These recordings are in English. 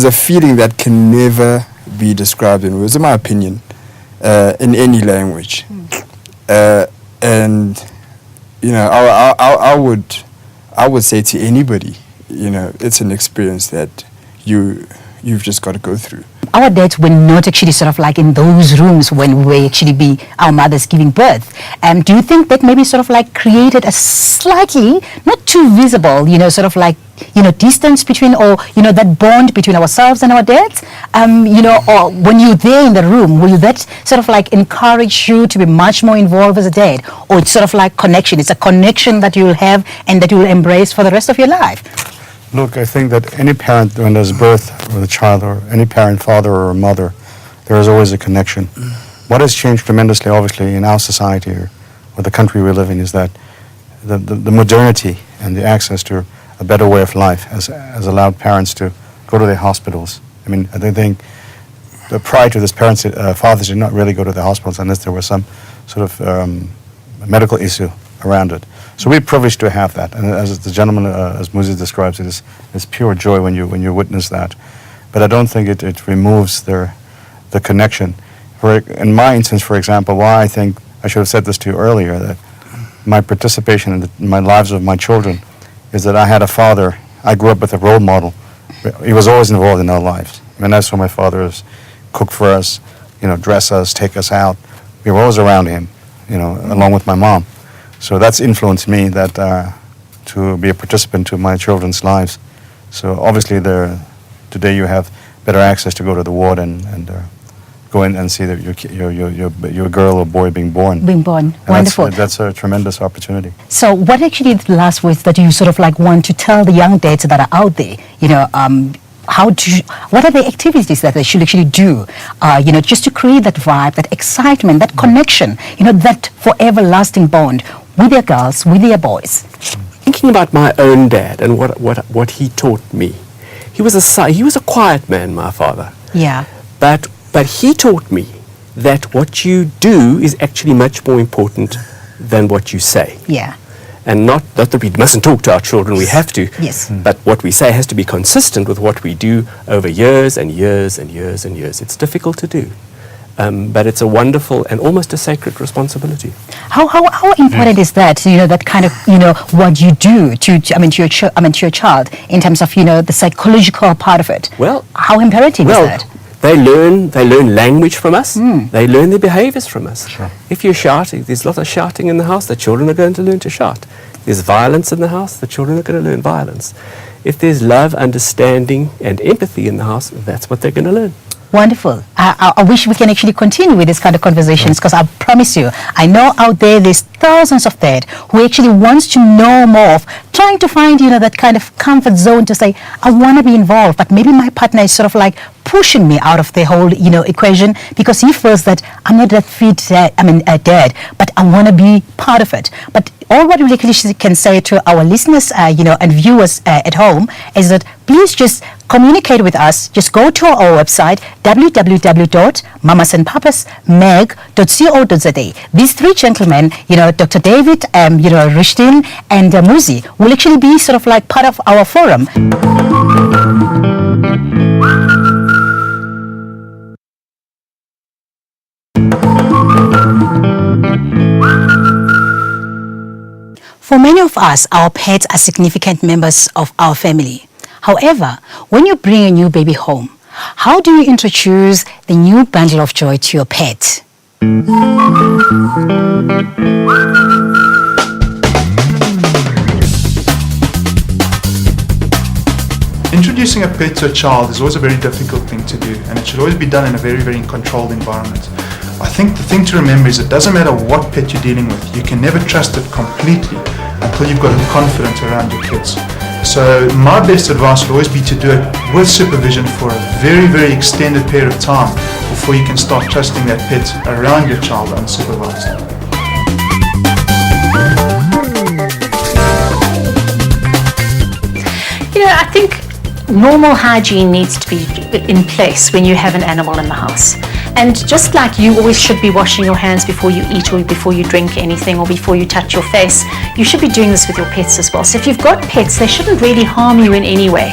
a feeling that can never be described in words, in my opinion, in any language. And you know, I would say to anybody, you know, it's an experience that you've just got to go through. Our dads were not actually sort of like in those rooms when we actually be our mothers giving birth. Do you think that maybe sort of like created a slightly, not too visible, you know, sort of like, you know, distance between, or, you know, that bond between ourselves and our dads? You know, or when you're there in the room, will that sort of like encourage you to be much more involved as a dad? Or it's sort of like connection, it's a connection that you'll have and that you'll embrace for the rest of your life? Look, I think that any parent, when there's birth of a child, or any parent, father or mother, there is always a connection. What has changed tremendously, obviously, in our society or the country we live in is that the modernity and the access to a better way of life has allowed parents to go to their hospitals. I mean, I think that prior to this, fathers did not really go to the hospitals unless there was some sort of medical issue around it. So we're privileged to have that, and as the gentleman, as Muzi describes it, it's pure joy when you witness that. But I don't think it removes the connection. In my instance, for example, why I think I should have said this to you earlier, that my participation in my lives of my children is that I had a father. I grew up with a role model. He was always involved in our lives. I mean, that's why my father is cook for us, you know, dress us, take us out. We were always around him, you know, along with my mom. So that's influenced me that to be a participant to my children's lives. So obviously today you have better access to go to the ward and go in and see that your girl or boy being born. Being born, and wonderful. That's a tremendous opportunity. So what actually the last words that you sort of like want to tell the young dads that are out there, you know, what are the activities that they should actually do, you know, just to create that vibe, that excitement, that connection, you know, that forever lasting bond with their girls, with their boys? Thinking about my own dad and what he taught me, he was a quiet man, my father. Yeah. But he taught me that what you do is actually much more important than what you say. Yeah. And not that we mustn't talk to our children, we have to. Yes. But what we say has to be consistent with what we do over years and years and years and years. It's difficult to do. But it's a wonderful and almost a sacred responsibility. How important is that, you know, that kind of, you know, what you do to your child in terms of, you know, the psychological part of it? Well, how imperative is that? They learn language from us. They learn their behaviors from us. Sure. If you're shouting, there's lots of shouting in the house, the children are going to learn to shout. There's violence in the house, the children are going to learn violence. If there's love, understanding and empathy in the house, that's what they're going to learn. Wonderful. I wish we can actually continue with this kind of conversations, because I promise you, I know out there's thousands of dads who actually wants to know more of trying to find, you know, that kind of comfort zone to say, I want to be involved, but maybe my partner is sort of like pushing me out of the whole, you know, equation, because he feels that I'm not that fit dad, but I want to be part of it. But all what we actually can say to our listeners, you know, and viewers at home is that please just communicate with us. Just go to our website, www.mamas&papasmag.co.za. These three gentlemen, you know, Dr. David, you know, Rishtin and Muzi, will actually be sort of like part of our forum. For many of us, our pets are significant members of our family. However, when you bring a new baby home, how do you introduce the new bundle of joy to your pet? Introducing a pet to a child is always a very difficult thing to do, and it should always be done in a very, very controlled environment. I think the thing to remember is it doesn't matter what pet you're dealing with, you can never trust it completely until you've got confidence around your kids. So my best advice would always be to do it with supervision for a very, very extended period of time before you can start trusting that pet around your child unsupervised. You know, I think normal hygiene needs to be in place when you have an animal in the house. And just like you always should be washing your hands before you eat or before you drink anything or before you touch your face, you should be doing this with your pets as well. So if you've got pets, they shouldn't really harm you in any way.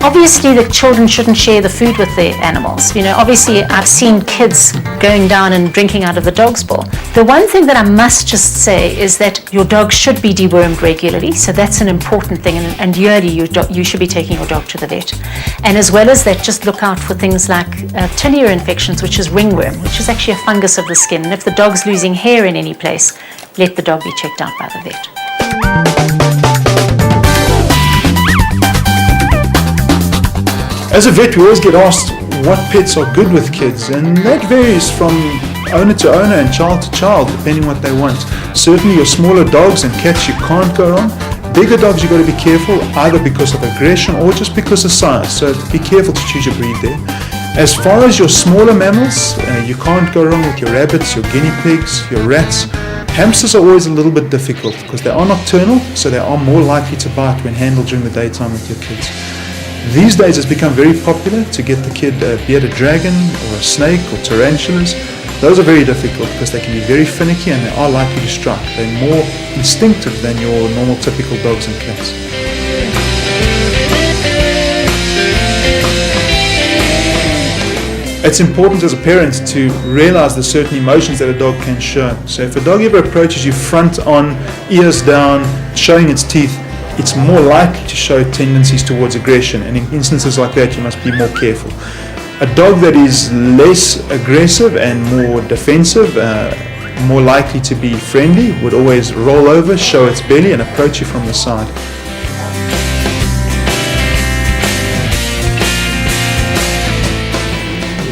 Obviously, the children shouldn't share the food with their animals. You know, obviously, I've seen kids going down and drinking out of the dog's bowl. The one thing that I must just say is that your dog should be dewormed regularly. So that's an important thing. And yearly, you should be taking your dog to the vet. And as well as that, just look out for things like tilia infections, which is ringworm, which is actually a fungus of the skin. And if the dog's losing hair in any place, let the dog be checked out by the vet. As a vet, we always get asked what pets are good with kids, and that varies from owner to owner and child to child, depending what they want. Certainly your smaller dogs and cats you can't go wrong. Bigger dogs you've got to be careful, either because of aggression or just because of size, so be careful to choose your breed there. As far as your smaller mammals, you can't go wrong with your rabbits, your guinea pigs, your rats. Hamsters are always a little bit difficult because they are nocturnal, so they are more likely to bite when handled during the daytime with your kids. These days it's become very popular to get the kid a bearded dragon or a snake or tarantulas. Those are very difficult because they can be very finicky and they are likely to strike. They're more instinctive than your normal typical dogs and cats. It's important as a parent to realize the certain emotions that a dog can show. So if a dog ever approaches you front on, ears down, showing its teeth, it's more likely to show tendencies towards aggression, and in instances like that you must be more careful. A dog that is less aggressive and more defensive, more likely to be friendly, would always roll over, show its belly and approach you from the side.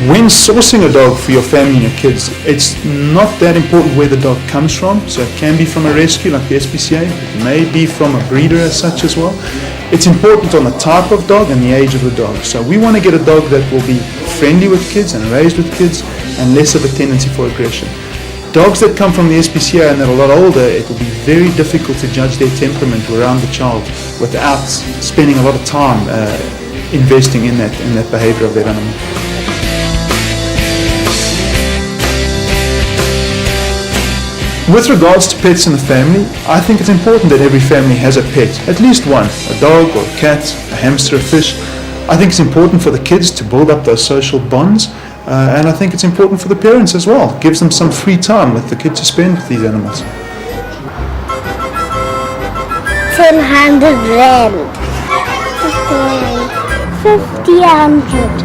When sourcing a dog for your family and your kids, it's not that important where the dog comes from. So it can be from a rescue like the SPCA, it may be from a breeder as such as well. It's important on the type of dog and the age of the dog. So we want to get a dog that will be friendly with kids and raised with kids and less of a tendency for aggression. Dogs that come from the SPCA and that are a lot older, it will be very difficult to judge their temperament around the child without spending a lot of time investing in that behavior of that animal. With regards to pets in the family, I think it's important that every family has a pet, at least one, a dog or a cat, a hamster, a fish. I think it's important for the kids to build up those social bonds, and I think it's important for the parents as well. It gives them some free time with the kids to spend with these animals. 100 rand. 50, 100.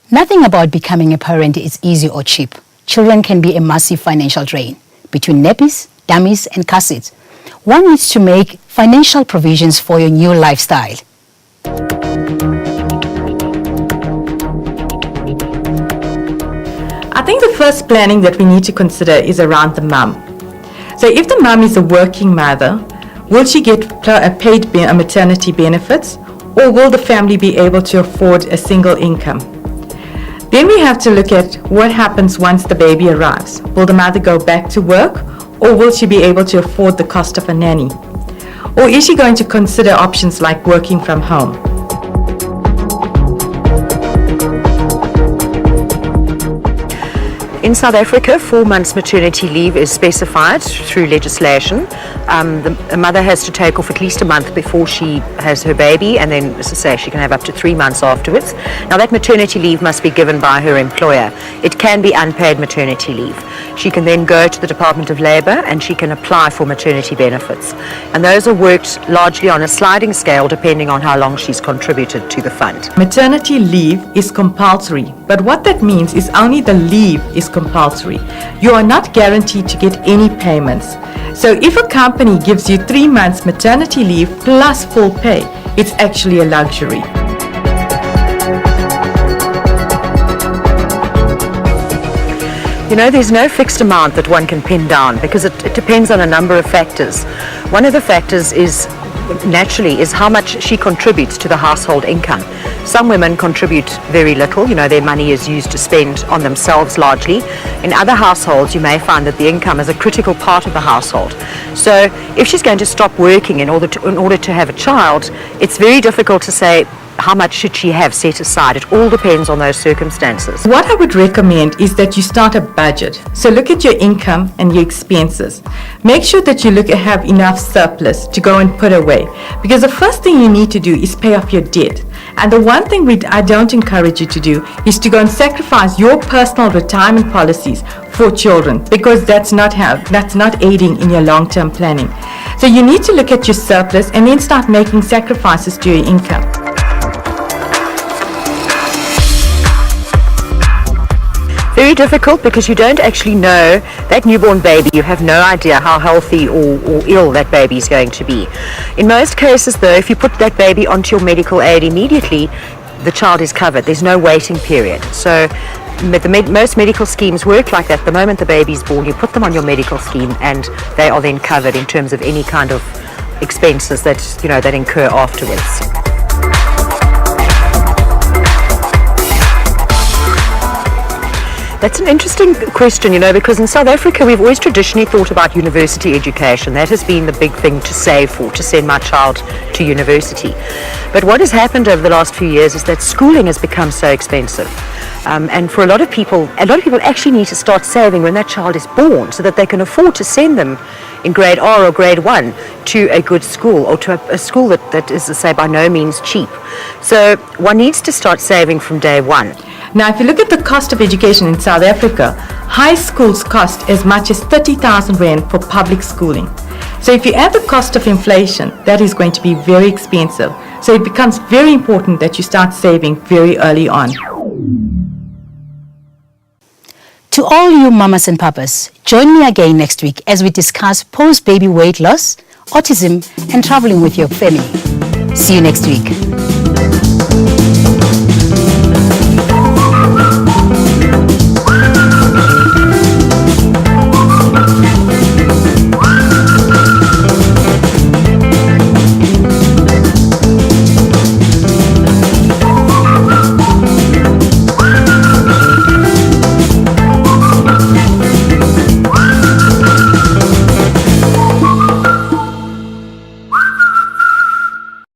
Nothing about becoming a parent is easy or cheap. Children can be a massive financial drain. Between nappies, dummies and cassettes, one needs to make financial provisions for your new lifestyle. I think the first planning that we need to consider is around the mum. So if the mum is a working mother, will she get paid maternity benefits, or will the family be able to afford a single income? Then we have to look at what happens once the baby arrives. Will the mother go back to work, or will she be able to afford the cost of a nanny? Or is she going to consider options like working from home? In South Africa, 4 months maternity leave is specified through legislation. A mother has to take off at least a month before she has her baby, and then, as I say, she can have up to 3 months afterwards. Now, that maternity leave must be given by her employer. It can be unpaid maternity leave. She can then go to the Department of Labour and she can apply for maternity benefits. And those are worked largely on a sliding scale depending on how long she's contributed to the fund. Maternity leave is compulsory, but what that means is only the leave is compulsory. You are not guaranteed to get any payments. So if a company gives you 3 months maternity leave plus full pay, it's actually a luxury. You know, there's no fixed amount that one can pin down because it depends on a number of factors. One of the factors is naturally is how much she contributes to the household income. Some women contribute very little, you know, their money is used to spend on themselves largely. In other households, you may find that the income is a critical part of the household. So if she's going to stop working in order to have a child, it's very difficult to say, how much should she have set aside? It all depends on those circumstances. What I would recommend is that you start a budget. So look at your income and your expenses. Make sure that you have enough surplus to go and put away. Because the first thing you need to do is pay off your debt. And the one thing I don't encourage you to do is to go and sacrifice your personal retirement policies for children, because that's not aiding in your long-term planning. So you need to look at your surplus and then start making sacrifices to your income. Very difficult, because you don't actually know that newborn baby. You have no idea how healthy or ill that baby is going to be. In most cases, though, if you put that baby onto your medical aid immediately, the child is covered. There's no waiting period. So most medical schemes work like that. The moment the baby is born, you put them on your medical scheme, and they are then covered in terms of any kind of expenses that incur afterwards. That's an interesting question, because in South Africa we've always traditionally thought about university education. That has been the big thing to save for, to send my child to university. But what has happened over the last few years is that schooling has become so expensive. And for a lot of people actually need to start saving when that child is born, so that they can afford to send them in grade R or grade 1 to a good school, or to a school that is, to say, by no means cheap. So one needs to start saving from day one. Now, if you look at the cost of education in South Africa, high schools cost as much as 30,000 Rand for public schooling. So if you add the cost of inflation, that is going to be very expensive. So it becomes very important that you start saving very early on. To all you mamas and papas, join me again next week as we discuss post-baby weight loss, autism, and traveling with your family. See you next week.